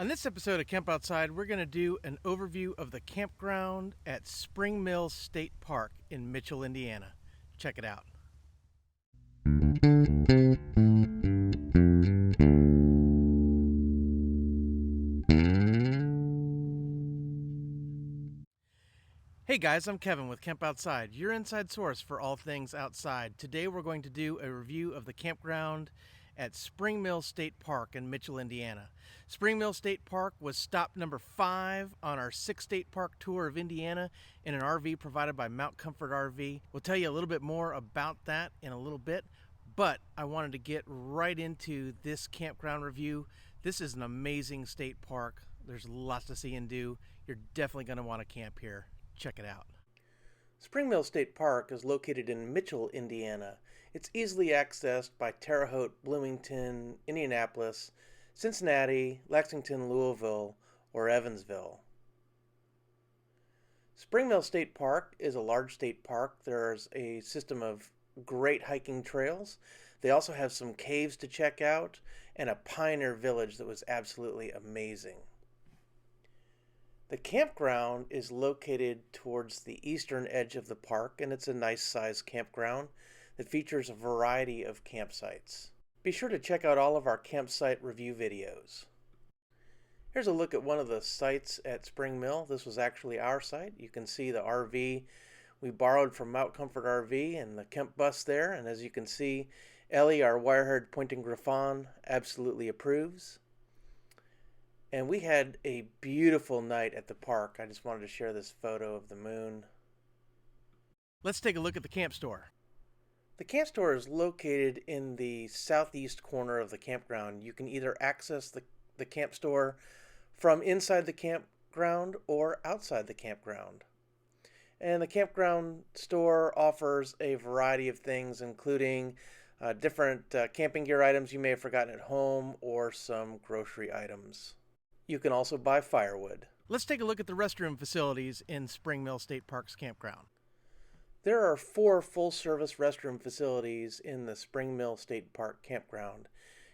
On this episode of Camp Outside, we're going to do an overview of the campground at Spring Mill State Park in Mitchell, Indiana. Check it out. Hey guys, I'm Kevin with Camp Outside, your inside source for all things outside. Today we're going to do a review of the campground at Spring Mill State Park in Mitchell, Indiana. Spring Mill State Park was stop number 5 on our 6-state park tour of Indiana in an RV provided by Mount Comfort RV. We'll tell you a little bit more about that in a little bit, but I wanted to get right into this campground review. This is an amazing state park. There's lots to see and do. You're definitely going to want to camp here. Check it out. Spring Mill State Park is located in Mitchell, Indiana. It's easily accessed by Terre Haute, Bloomington, Indianapolis, Cincinnati, Lexington, Louisville, or Evansville. Spring Mill State Park is a large state park. There's a system of great hiking trails. They also have some caves to check out and a pioneer village that was absolutely amazing. The campground is located towards the eastern edge of the park, and it's a nice sized campground that features a variety of campsites. Be sure to check out all of our campsite review videos. Here's a look at one of the sites at Spring Mill. This was actually our site. You can see the RV we borrowed from Mount Comfort RV and the Kemp bus there, and as you can see, Ellie, our wire-haired pointing Griffon, absolutely approves. And we had a beautiful night at the park. I just wanted to share this photo of the moon. Let's take a look at the camp store. The camp store is located in the southeast corner of the campground. You can either access the camp store from inside the campground or outside the campground. And the campground store offers a variety of things, including different camping gear items you may have forgotten at home or some grocery items. You can also buy firewood. Let's take a look at the restroom facilities in Spring Mill State Park's campground. There are 4 full-service restroom facilities in the Spring Mill State Park campground.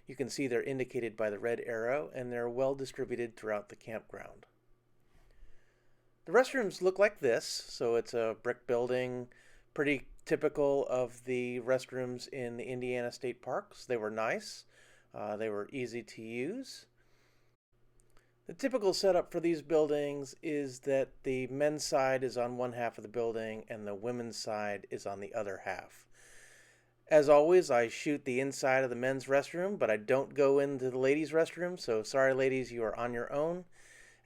You can see they're indicated by the red arrow, and they're well distributed throughout the campground. The restrooms look like this, so it's a brick building, pretty typical of the restrooms in the Indiana State Parks. They were nice. They were easy to use. The typical setup for these buildings is that the men's side is on one half of the building and the women's side is on the other half. As always, I shoot the inside of the men's restroom, but I don't go into the ladies' restroom, so sorry ladies, you are on your own.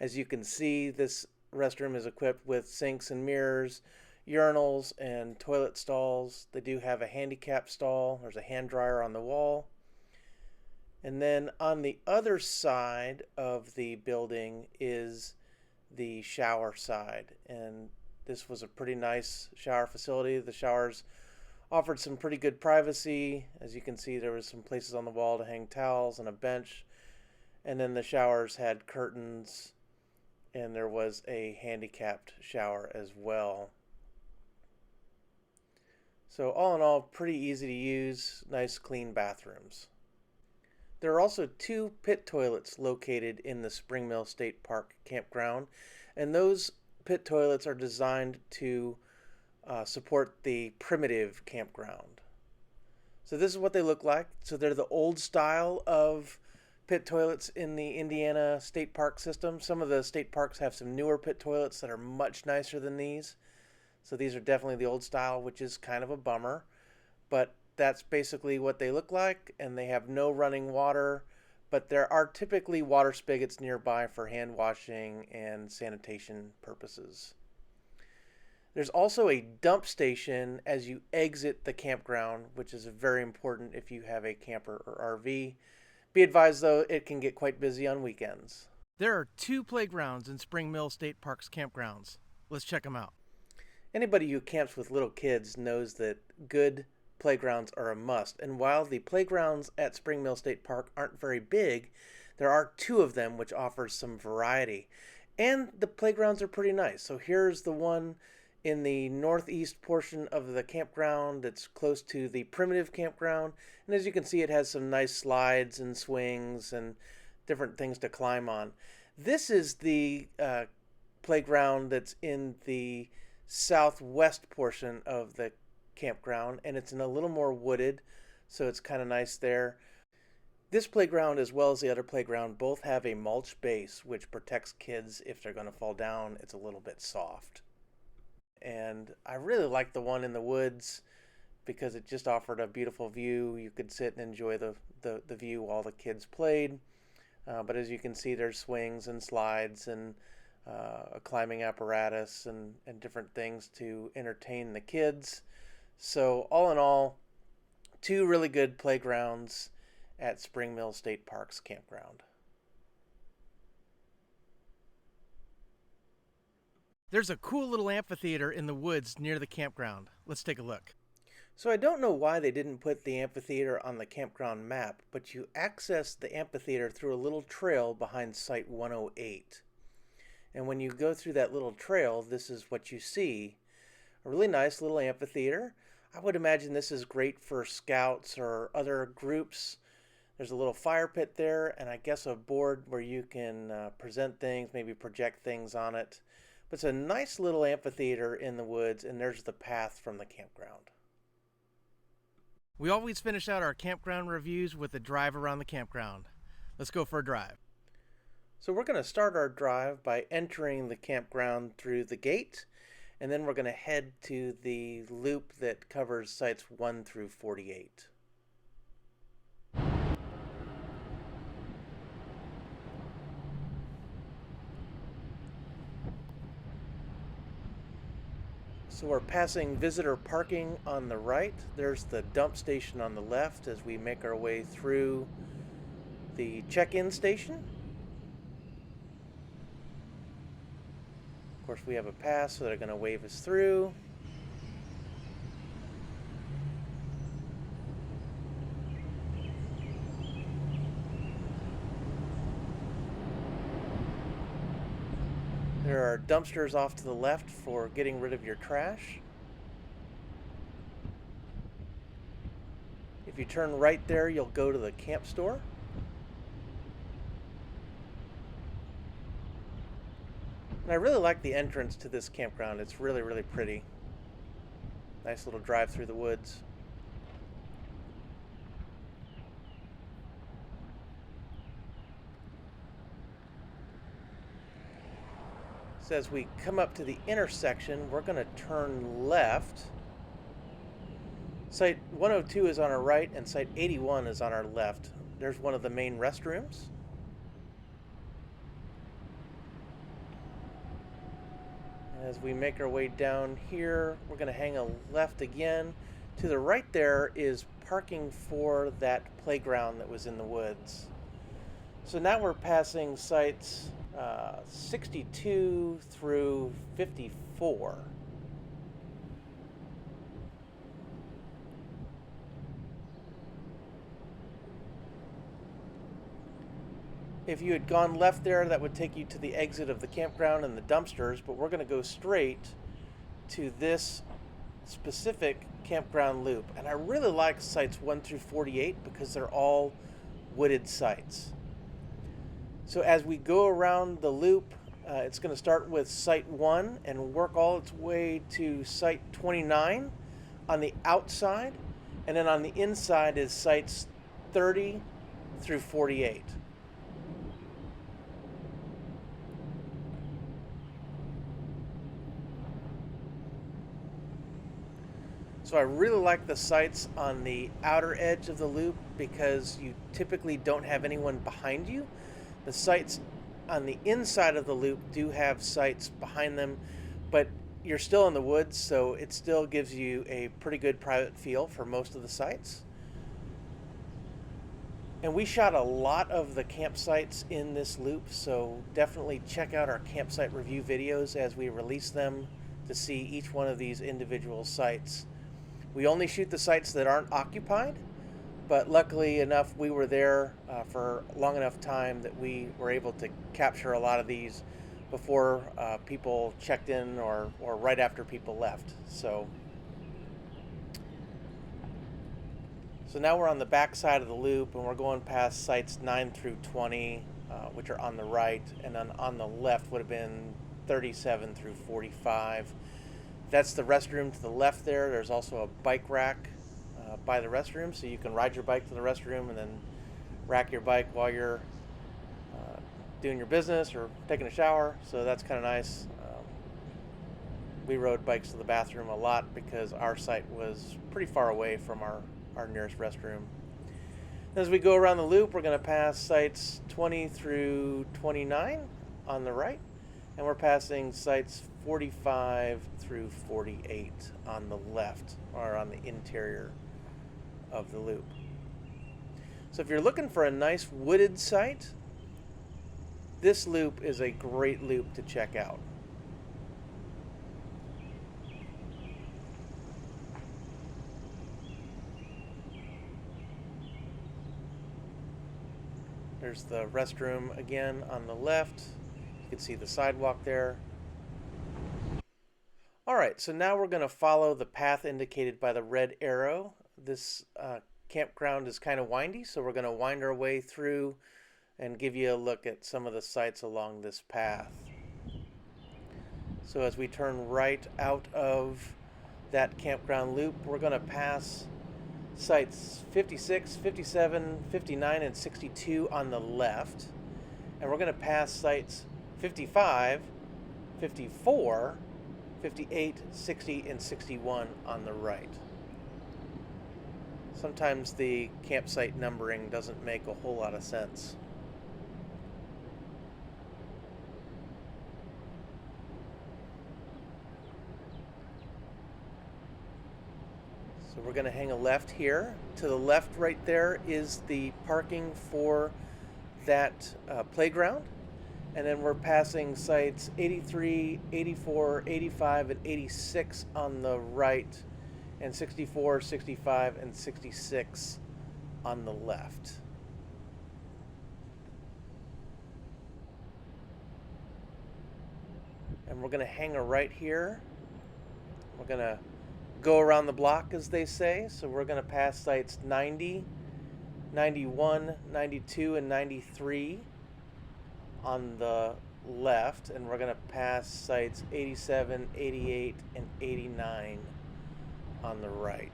As you can see, this restroom is equipped with sinks and mirrors, urinals, and toilet stalls. They do have a handicap stall. There's a hand dryer on the wall. And then on the other side of the building is the shower side. And this was a pretty nice shower facility. The showers offered some pretty good privacy. As you can see, there was some places on the wall to hang towels and a bench. And then the showers had curtains, and there was a handicapped shower as well. So all in all, pretty easy to use, nice clean bathrooms. There are also 2 pit toilets located in the Spring Mill State Park campground, and those pit toilets are designed to support the primitive campground. So this is what they look like. So they're the old style of pit toilets in the Indiana State Park system. Some of the state parks have some newer pit toilets that are much nicer than these. So these are definitely the old style, which is kind of a bummer, but that's basically what they look like, and they have no running water, but there are typically water spigots nearby for hand washing and sanitation purposes. There's also a dump station as you exit the campground, which is very important if you have a camper or RV. Be advised, though, it can get quite busy on weekends. There are 2 playgrounds in Spring Mill State Park's campgrounds. Let's check them out. Anybody who camps with little kids knows that good playgrounds are a must, and while the playgrounds at Spring Mill State Park aren't very big, there are 2 of them which offers some variety, and the playgrounds are pretty nice. So here's the one in the northeast portion of the campground that's close to the primitive campground, and as you can see, it has some nice slides and swings, and different things to climb on. This is the playground that's in the southwest portion of the campground, and it's in a little more wooded, so it's kind of nice there. This playground, as well as the other playground, both have a mulch base which protects kids if they're going to fall down. It's a little bit soft. And I really like the one in the woods because it just offered a beautiful view. You could sit and enjoy the view while the kids played. But as you can see, there's swings and slides and a climbing apparatus and different things to entertain the kids. So all in all, two really good playgrounds at Spring Mill State Park's campground. There's a cool little amphitheater in the woods near the campground. Let's take a look. So I don't know why they didn't put the amphitheater on the campground map, but you access the amphitheater through a little trail behind Site 108. And when you go through that little trail, this is what you see. A really nice little amphitheater. I would imagine this is great for scouts or other groups. There's a little fire pit there, and I guess a board where you can present things, maybe project things on it. But it's a nice little amphitheater in the woods, and there's the path from the campground. We always finish out our campground reviews with a drive around the campground. Let's go for a drive. So we're going to start our drive by entering the campground through the gate, and then we're going to head to the loop that covers sites 1 through 48. So we're passing visitor parking on the right. There's the dump station on the left as we make our way through the check-in station. Of course, we have a pass, so they're going to wave us through. There are dumpsters off to the left for getting rid of your trash. If you turn right there, you'll go to the camp store. And I really like the entrance to this campground. It's really, really pretty. Nice little drive through the woods. So as we come up to the intersection, we're going to turn left. Site 102 is on our right, and Site 81 is on our left. There's one of the main restrooms. As we make our way down here, we're going to hang a left again. To the right there is parking for that playground that was in the woods. So now we're passing sites 62 through 54. If you had gone left there, that would take you to the exit of the campground and the dumpsters, but we're going to go straight to this specific campground loop. And I really like sites 1 through 48 because they're all wooded sites. So as we go around the loop, it's going to start with Site 1 and work all its way to Site 29 on the outside. And then on the inside is Sites 30 through 48. So I really like the sites on the outer edge of the loop because you typically don't have anyone behind you. The sites on the inside of the loop do have sites behind them, but you're still in the woods, so it still gives you a pretty good private feel for most of the sites. And we shot a lot of the campsites in this loop, so definitely check out our campsite review videos as we release them to see each one of these individual sites. We only shoot the sites that aren't occupied, but luckily enough, we were there for long enough time that we were able to capture a lot of these before people checked in or right after people left. So now we're on the back side of the loop and we're going past sites 9 through 20 which are on the right, and then on the left would have been 37 through 45. That's the restroom to the left there. There's also a bike rack by the restroom, so you can ride your bike to the restroom and then rack your bike while you're doing your business or taking a shower. So that's kind of nice. We rode bikes to the bathroom a lot because our site was pretty far away from our nearest restroom. As we go around the loop, we're going to pass sites 20 through 29 on the right, and we're passing sites 45 through 48 on the left, or on the interior of the loop. So if you're looking for a nice wooded site, this loop is a great loop to check out. There's the restroom again on the left. You can see the sidewalk there. All right, so now we're going to follow the path indicated by the red arrow. This campground is kind of windy, so we're going to wind our way through and give you a look at some of the sites along this path. So as we turn right out of that campground loop, we're going to pass sites 56, 57, 59, and 62 on the left. And we're going to pass sites 55, 54, 58, 60, and 61 on the right. Sometimes the campsite numbering doesn't make a whole lot of sense. So we're going to hang a left here. To the left right there is the parking for that playground. And then we're passing sites 83, 84, 85, and 86 on the right, and 64, 65, and 66 on the left. And we're going to hang a right here. We're going to go around the block, as they say. So we're going to pass sites 90, 91, 92, and 93 on the left, and we're going to pass sites 87, 88, and 89 on the right.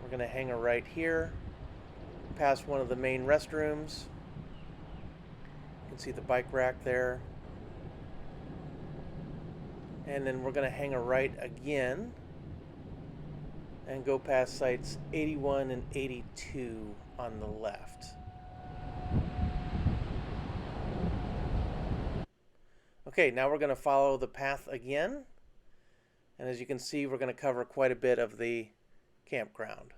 We're going to hang a right here, past one of the main restrooms. You can see the bike rack there. And then we're going to hang a right again and go past sites 81 and 82 on the left. Okay, now we're going to follow the path again. And as you can see, we're going to cover quite a bit of the campground.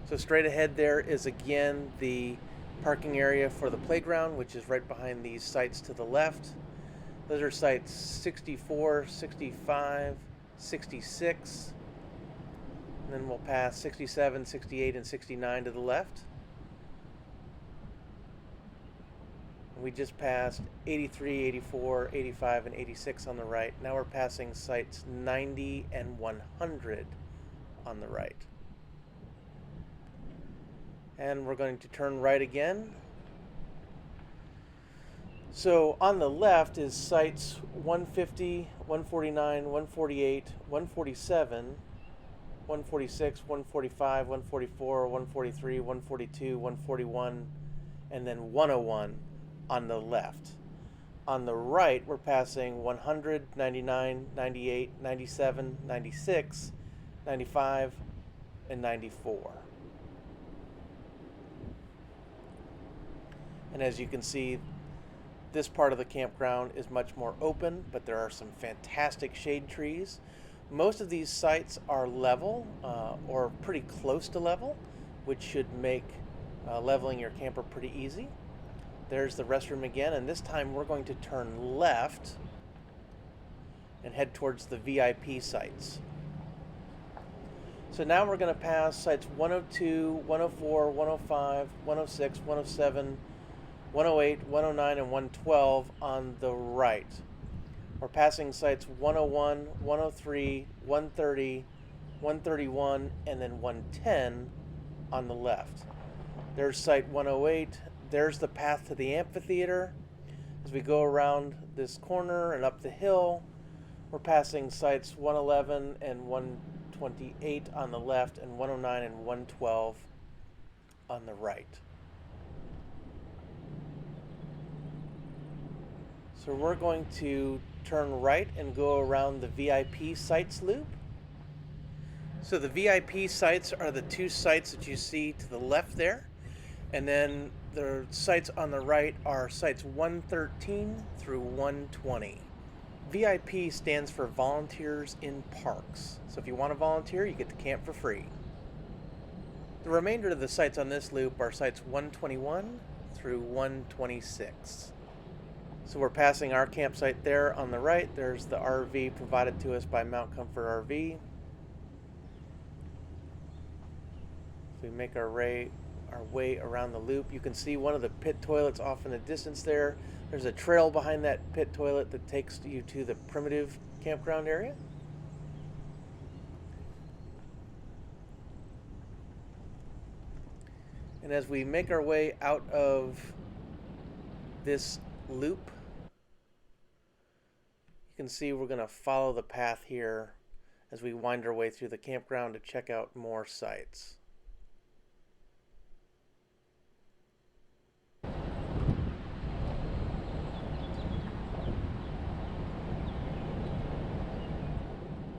So straight ahead there is again the parking area for the playground, which is right behind these sites to the left. Those are sites 64, 65, 66, and then we'll pass 67, 68, and 69 to the left. We just passed 83, 84, 85, and 86 on the right. Now we're passing sites 90 and 100 on the right. And we're going to turn right again. So on the left is sites 150, 149, 148, 147, 146, 145, 144, 143, 142, 141, and then 101 on the left. On the right, we're passing 100, 99, 98, 97, 96, 95, and 94. And as you can see, this part of the campground is much more open, but there are some fantastic shade trees. Most of these sites are level or pretty close to level, which should make leveling your camper pretty easy. There's the restroom again, and this time we're going to turn left and head towards the VIP sites. So now we're going to pass sites 102, 104, 105, 106, 107, 108, 109, and 112 on the right. We're passing sites 101, 103, 130, 131, and then 110 on the left. There's site 108. There's the path to the amphitheater. As we go around this corner and up the hill, we're passing sites 111 and 128 on the left, and 109 and 112 on the right. So we're going to turn right and go around the VIP sites loop. So the VIP sites are the two sites that you see to the left there. And then the sites on the right are sites 113 through 120. VIP stands for Volunteers in Parks. So if you want to volunteer, you get to camp for free. The remainder of the sites on this loop are sites 121 through 126. So we're passing our campsite there on the right. There's the RV provided to us by Mount Comfort RV. So we make our way around the loop. You can see one of the pit toilets off in the distance there. There's a trail behind that pit toilet that takes you to the primitive campground area. And as we make our way out of this loop, you can see we're going to follow the path here as we wind our way through the campground to check out more sites.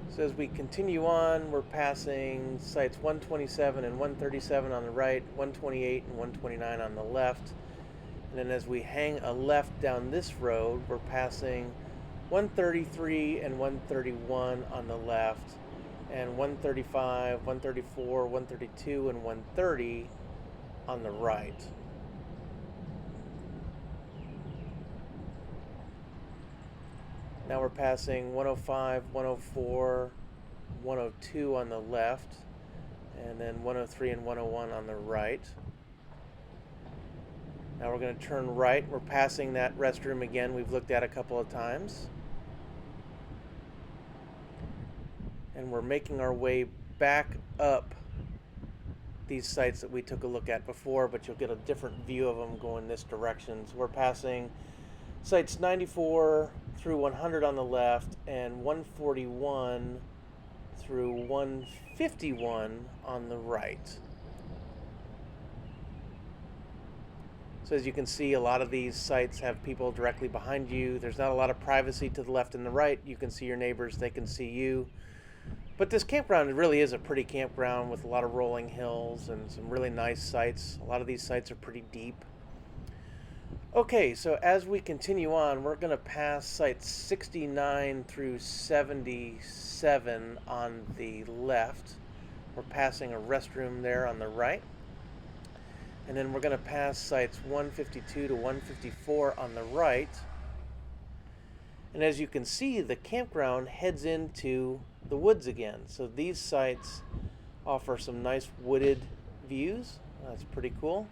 So as we continue on, we're passing sites 127 and 137 on the right, 128 and 129 on the left. And then as we hang a left down this road, we're passing 133 and 131 on the left, and 135, 134, 132, and 130 on the right. Now we're passing 105, 104, 102 on the left, and then 103 and 101 on the right. Now we're going to turn right. We're passing that restroom again we've looked at a couple of times. And we're making our way back up these sites that we took a look at before, but you'll get a different view of them going this direction. So we're passing sites 94 through 100 on the left, and 141 through 151 on the right. So as you can see, a lot of these sites have people directly behind you. There's not a lot of privacy to the left and the right. You can see your neighbors, they can see you. But this campground really is a pretty campground with a lot of rolling hills and some really nice sites. A lot of these sites are pretty deep. Okay, so as we continue on, we're going to pass sites 69 through 77 on the left. We're passing a restroom there on the right. And then we're going to pass sites 152 to 154 on the right. And as you can see, the campground heads into the woods again. So these sites offer some nice wooded views. That's pretty cool.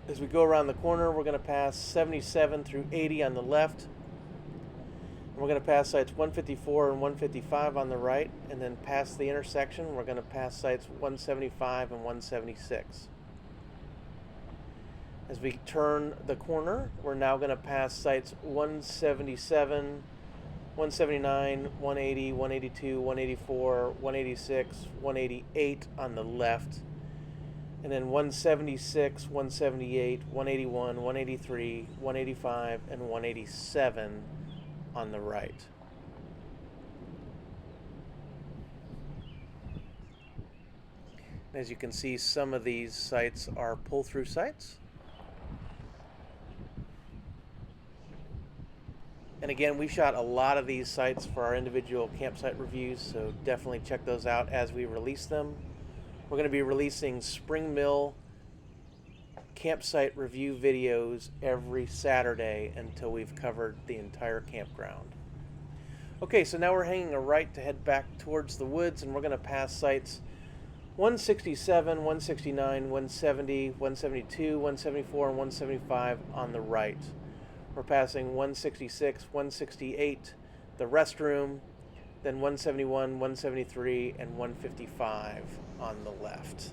As we go around the corner, we're going to pass 77 through 80 on the left. And we're going to pass sites 154 and 155 on the right. And then past the intersection, we're going to pass sites 175 and 176. As we turn the corner, we're now going to pass sites 177, 179, 180, 182, 184, 186, 188 on the left. And then 176, 178, 181, 183, 185, and 187 on the right. As you can see, some of these sites are pull-through sites. And again, we shot a lot of these sites for our individual campsite reviews, so definitely check those out as we release them. We're going to be releasing Spring Mill campsite review videos every Saturday until we've covered the entire campground. Okay, so now we're hanging a right to head back towards the woods, and we're going to pass sites 167, 169, 170, 172, 174, and 175 on the right. We're passing 166, 168, the restroom, then 171, 173, and 155 on the left.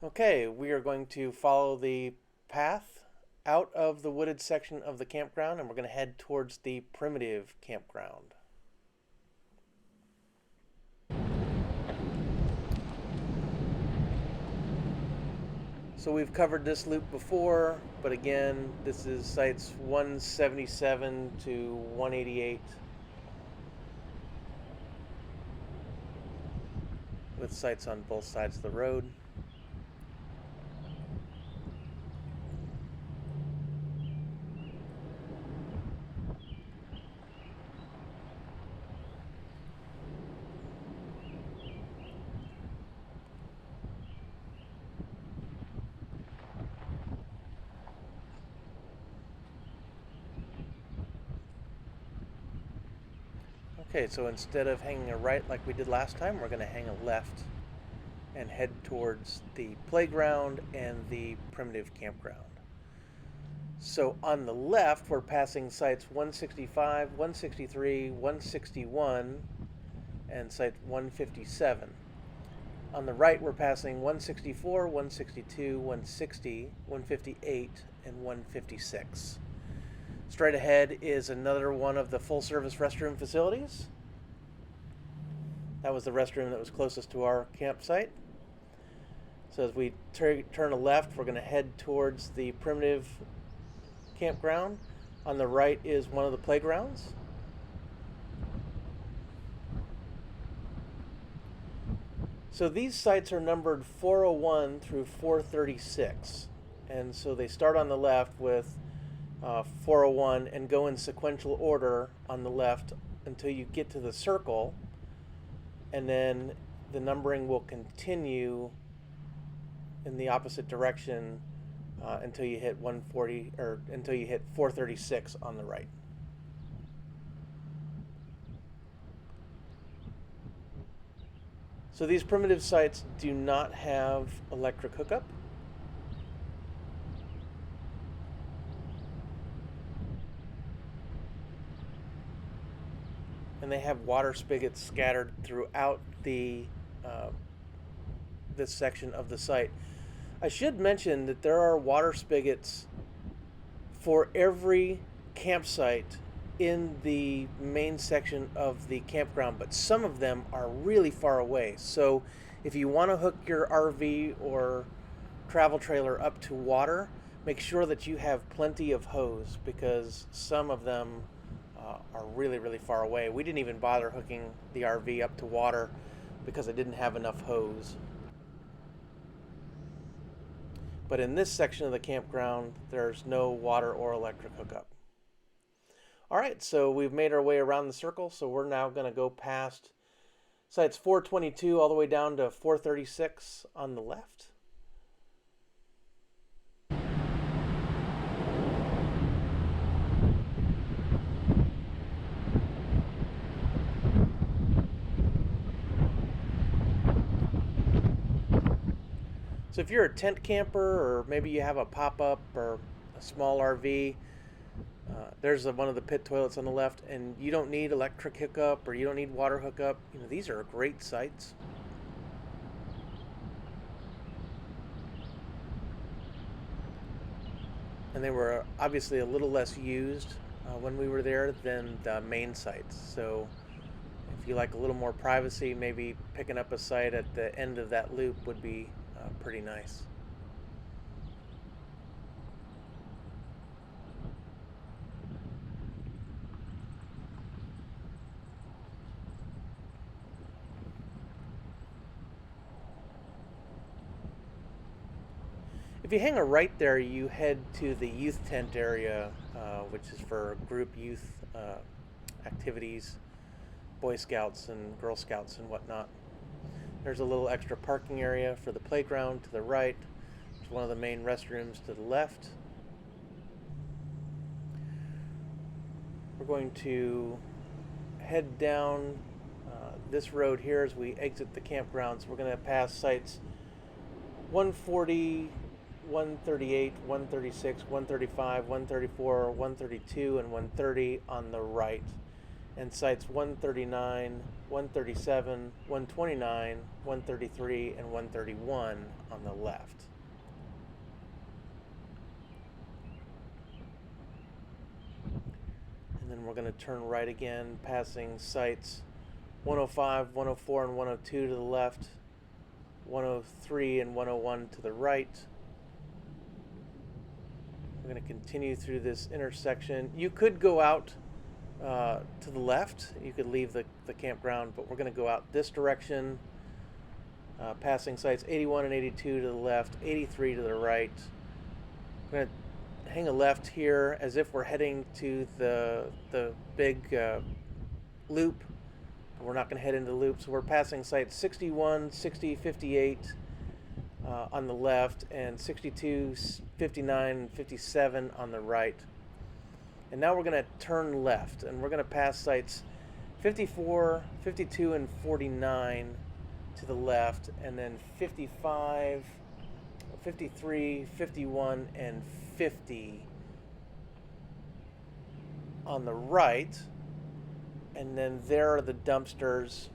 Okay, we are going to follow the path out of the wooded section of the campground, and we're going to head towards the primitive campground. So we've covered this loop before, but again, this is sites 177 to 188 with sites on both sides of the road. Okay, so instead of hanging a right like we did last time, we're going to hang a left and head towards the playground and the primitive campground. So on the left, we're passing sites 165, 163, 161, and site 157. On the right, we're passing 164, 162, 160, 158, and 156. Straight ahead is another one of the full-service restroom facilities. That was the restroom that was closest to our campsite. So as we turn a left, we're going to head towards the primitive campground. On the right is one of the playgrounds. So these sites are numbered 401 through 436. And so they start on the left with 401 and go in sequential order on the left until you get to the circle, and then the numbering will continue in the opposite direction until you hit 140 or until you hit 436 on the right. So these primitive sites do not have electric hookup. And they have water spigots scattered throughout this section of the site. I should mention that there are water spigots for every campsite in the main section of the campground, but some of them are really far away. So if you want to hook your RV or travel trailer up to water, make sure that you have plenty of hose, because some of them are really, really far away. We didn't even bother hooking the RV up to water because I didn't have enough hose. But in this section of the campground, there's no water or electric hookup. All right, so we've made our way around the circle, so we're now going to go past sites 422 all the way down to 436 on the left. So if you're a tent camper, or maybe you have a pop-up or a small RV, there's one of the pit toilets on the left, and you don't need electric hookup or you don't need water hookup. You know, these are great sites. And they were obviously a little less used when we were there than the main sites. So if you like a little more privacy, maybe picking up a site at the end of that loop would be pretty nice. If you hang a right there, you head to the youth tent area, which is for group youth activities, Boy Scouts and Girl Scouts and whatnot. There's a little extra parking area for the playground to the right. There's one of the main restrooms to the left. We're going to head down this road here as we exit the campground. So we're going to pass sites 140, 138, 136, 135, 134, 132, and 130 on the right, and sites 139, 137, 129, 133, and 131 on the left. And then we're going to turn right again, passing sites 105, 104, and 102 to the left, 103 and 101 to the right. We're going to continue through this intersection. You could go out to the left. You could leave the campground, but we're going to go out this direction, passing sites 81 and 82 to the left, 83 to the right. We're going to hang a left here as if we're heading to the big loop. We're not going to head into the loop, so we're passing sites 61, 60, 58 on the left, and 62, 59, and 57 on the right. And now we're going to turn left, and we're going to pass sites 54, 52, and 49 to the left, and then 55, 53, 51, and 50 on the right. And then there are the dumpsters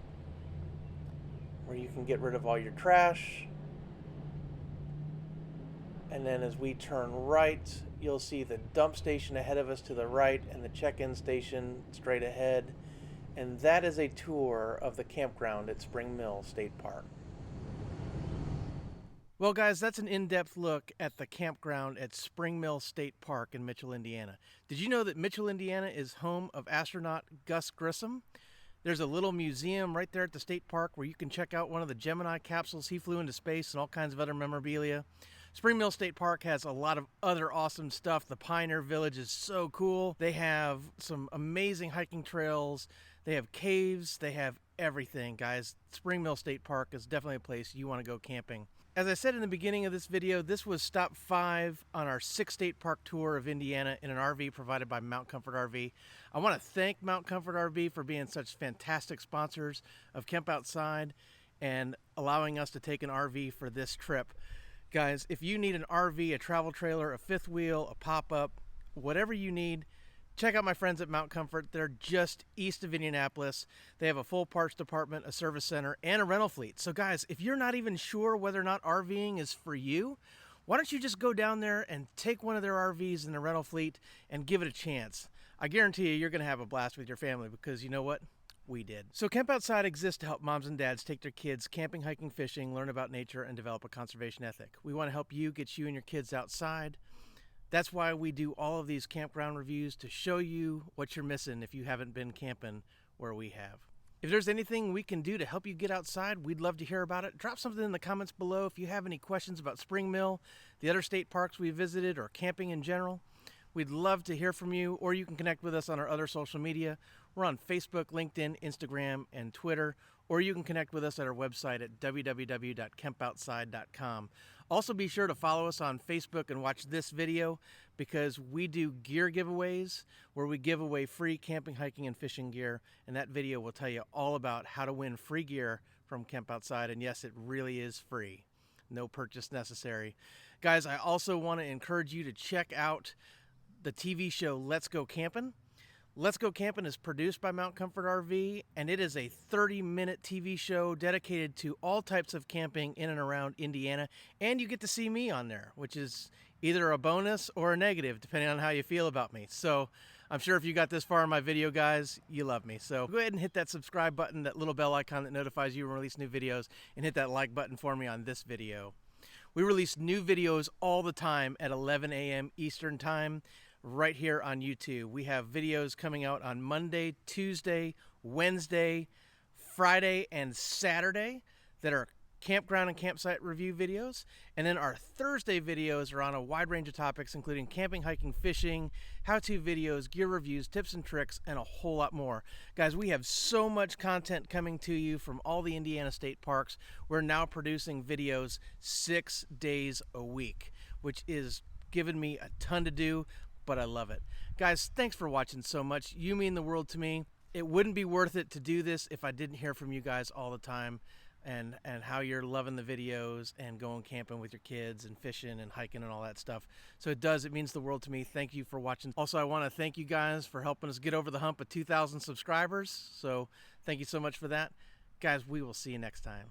where you can get rid of all your trash. And then as we turn right, you'll see the dump station ahead of us to the right and the check-in station straight ahead. And that is a tour of the campground at Spring Mill State Park. Well, guys, that's an in-depth look at the campground at Spring Mill State Park in Mitchell, Indiana. Did you know that Mitchell, Indiana is home of astronaut Gus Grissom? There's a little museum right there at the state park where you can check out one of the Gemini capsules he flew into space and all kinds of other memorabilia. Spring Mill State Park has a lot of other awesome stuff. The Pioneer Village is so cool. They have some amazing hiking trails. They have caves. They have everything, guys. Spring Mill State Park is definitely a place you want to go camping. As I said in the beginning of this video, this was stop 5 on our 6-state park tour of Indiana in an RV provided by Mount Comfort RV. I want to thank Mount Comfort RV for being such fantastic sponsors of Camp Outside and allowing us to take an RV for this trip. Guys, if you need an RV, a travel trailer, a fifth wheel, a pop-up, whatever you need, check out my friends at Mount Comfort. They're just east of Indianapolis. They have a full parts department, a service center, and a rental fleet. So guys, if you're not even sure whether or not RVing is for you, why don't you just go down there and take one of their RVs in the rental fleet and give it a chance. I guarantee you're going to have a blast with your family because you know what? We did. So Camp Outside exists to help moms and dads take their kids camping, hiking, fishing, learn about nature, and develop a conservation ethic. We want to help you get you and your kids outside. That's why we do all of these campground reviews, to show you what you're missing if you haven't been camping where we have. If there's anything we can do to help you get outside, we'd love to hear about it. Drop something in the comments below if you have any questions about Spring Mill, the other state parks we visited, or camping in general. We'd love to hear from you, or you can connect with us on our other social media. We're on Facebook, LinkedIn, Instagram, and Twitter, or you can connect with us at our website at www.campoutside.com. Also, be sure to follow us on Facebook and watch this video because we do gear giveaways where we give away free camping, hiking, and fishing gear, and that video will tell you all about how to win free gear from Camp Outside, and yes, it really is free. No purchase necessary. Guys, I also want to encourage you to check out the TV show Let's Go Camping. Let's Go Camping is produced by Mount Comfort RV, and it is a 30-minute TV show dedicated to all types of camping in and around Indiana, and you get to see me on there, which is either a bonus or a negative, depending on how you feel about me. So I'm sure if you got this far in my video, guys, you love me. So go ahead and hit that subscribe button, that little bell icon that notifies you when we release new videos, and hit that like button for me on this video. We release new videos all the time at 11 a.m. Eastern Time, right here on YouTube. We have videos coming out on Monday, Tuesday, Wednesday, Friday, and Saturday that are campground and campsite review videos. And then our Thursday videos are on a wide range of topics, including camping, hiking, fishing, how-to videos, gear reviews, tips and tricks, and a whole lot more. Guys, we have so much content coming to you from all the Indiana state parks. We're now producing videos 6 days a week, which is giving me a ton to do, but I love it. Guys, thanks for watching so much. You mean the world to me. it wouldn't be worth it to do this if I didn't hear from you guys all the time, and how you're loving the videos and going camping with your kids and fishing and hiking and all that stuff. So it means the world to me. Thank you for watching. Also, I want to thank you guys for helping us get over the hump of 2,000 subscribers. So thank you so much for that. Guys, we will see you next time.